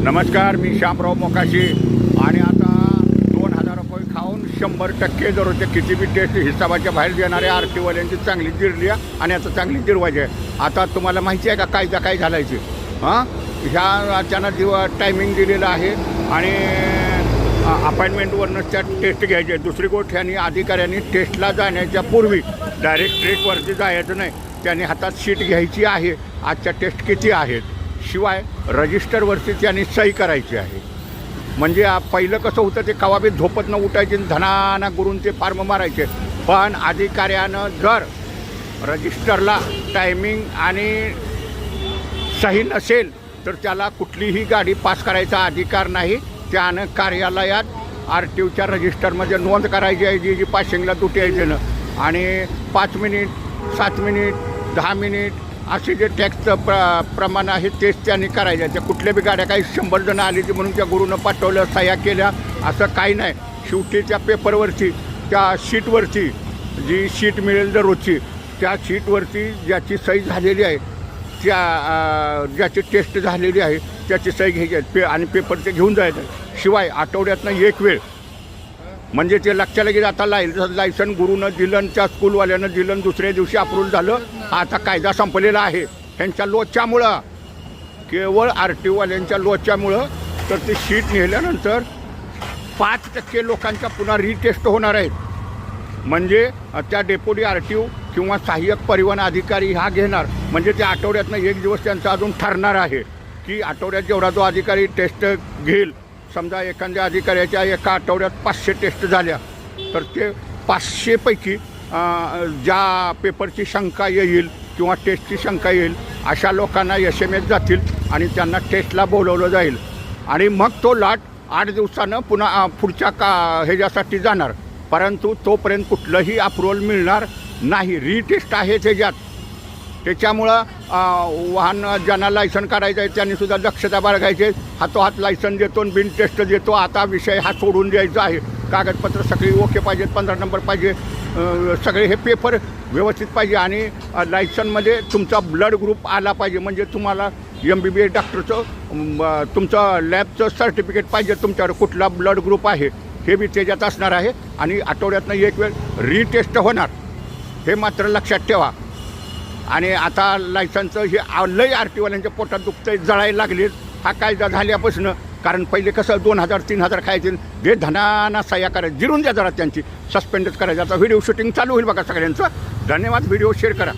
नमस्कार, मी श्यामराव मोकाशी आणि आता 2000 रुपये खाऊन 100% दररोजच्या किती बी टेस्ट हिसाबाच्या बाहेर देणाऱ्या आरटीओवाल्यांची चांगली जिरली आहे आणि आता चांगली जिरवायची आहे. आता तुम्हाला माहिती आहे का कायदा काय घालायची? ह्या त्यानं टायमिंग दिलेलं आहे आणि अपॉइंटमेंटवरनंच त्या टेस्ट घ्यायचे. दुसरी गोष्ट ह्यांनी अधिकाऱ्यांनी टेस्टला जाण्याच्या पूर्वी डायरेक्ट ट्रेकवरती जायचं नाही, त्यांनी हातात शीट घ्यायची आहे आजच्या टेस्ट किती आहेत, शिवाय रजिस्टरवरती त्यांनी सही करायची आहे. म्हणजे पहिलं कसं होतं ते कवाबी झोपत न उठायचे धनाना गुरून ते फार्म मारायचे. पण अधिकाऱ्यानं जर रजिस्टरला टायमिंग आणि सही नसेल तर त्याला कुठलीही गाडी पास करायचा अधिकार नाही. त्यानं कार्यालयात आरटीओच्या रजिस्टरमध्ये नोंद करायची आहे जी पासिंगला तुटी यायचे ना, आणि 5 मिनिट 7 मिनिट 10 मिनिट असे जे टॅक्सचं प्रमाण आहे तेच त्यांनी करायचं. त्या कुठल्या बी गाड्या काही 100 जण आली ती म्हणून त्या गुरुनं पाठवलं सह्या केल्या असं काही नाही. शेवटी त्या पेपरवरती त्या शीटवरती जी शीट मिळेल दररोजची त्या शीटवरती ज्याची सही झालेली आहे ज्याची टेस्ट झालेली आहे त्याची सही घ्यायची आहे आणि पेपर ते घेऊन जायचं. शिवाय आठवड्यातनं एक वेळ म्हणजे ते लक्षाला गेलं आता लायसन गुरुनं दिलं, त्या स्कूलवाल्यानं दिलं, दुसऱ्या दिवशी अप्रूव्ह झालं. आता कायदा संपलेला आहे ह्यांच्या लोच्यामुळं, केवळ आरटीओवाल्यांच्या लोच्यामुळं. तर ती शीट नेल्यानंतर 5% लोकांच्या पुन्हा रिटेस्ट होणार आहेत. म्हणजे त्या डेप्युटी आरटीओ किंवा सहाय्यक परिवहन अधिकारी हा घेणार. म्हणजे त्या आठवड्यातनं एक दिवस त्यांचा अजून ठरणार आहे की आठवड्यात जेवढा जो अधिकारी टेस्ट घेईल. समजा एखाद्या अधिकाऱ्याच्या एका आठवड्यात 500 टेस्ट झाल्या तर ते 500 पैकी ज्या पेपरची शंका येईल किंवा टेस्टची शंका येईल अशा लोकांना SMS जातील आणि त्यांना टेस्टला बोलवलं जाईल. आणि मग तो लाट 8 दिवसानं पुन्हा पुढच्या ह्याच्यासाठी जाणार. परंतु तोपर्यंत कुठलंही अप्रुव्हल मिळणार नाही. रिटेस्ट आहे त्याच्यात. त्याच्यामुळं वाहन ज्यांना लायसन काढायचं आहे त्यांनीसुद्धा दक्षता बाळगायची. हातोहात लायसन देतो आणि बिन टेस्ट देतो. आता विषय हा सोडून द्यायचा आहे. कागदपत्र सगळी ओके पाहिजेत, 15 नंबर पाहिजे, सगळे हे पेपर व्यवस्थित पाहिजे आणि लायसनमध्ये तुमचा ब्लड ग्रुप आला पाहिजे. म्हणजे तुम्हाला MBBS डॉक्टरचं तुमचं लॅबचं सर्टिफिकेट पाहिजे, तुमच्यावर कुठला ब्लड ग्रुप आहे हे बी त्याच्यात असणार आहे. आणि आठवड्यातनं एक वेळ रिटेस्ट होणार हे मात्र लक्षात ठेवा. आणि आता लायसनचं हे लई आरटीओवाल्यांच्या पोटात दुखतंय, जळायला लागले हा कायदा झाल्यापासून. कारण पहिले कसं 2000 3000 खायचे, जे धनाना सह्या करायचं, जिरून द्या जरा त्यांची, सस्पेंडच करायचं. आता व्हिडिओ शूटिंग चालू होईल बघा सगळ्यांचं. धन्यवाद. व्हिडिओ शेअर करा.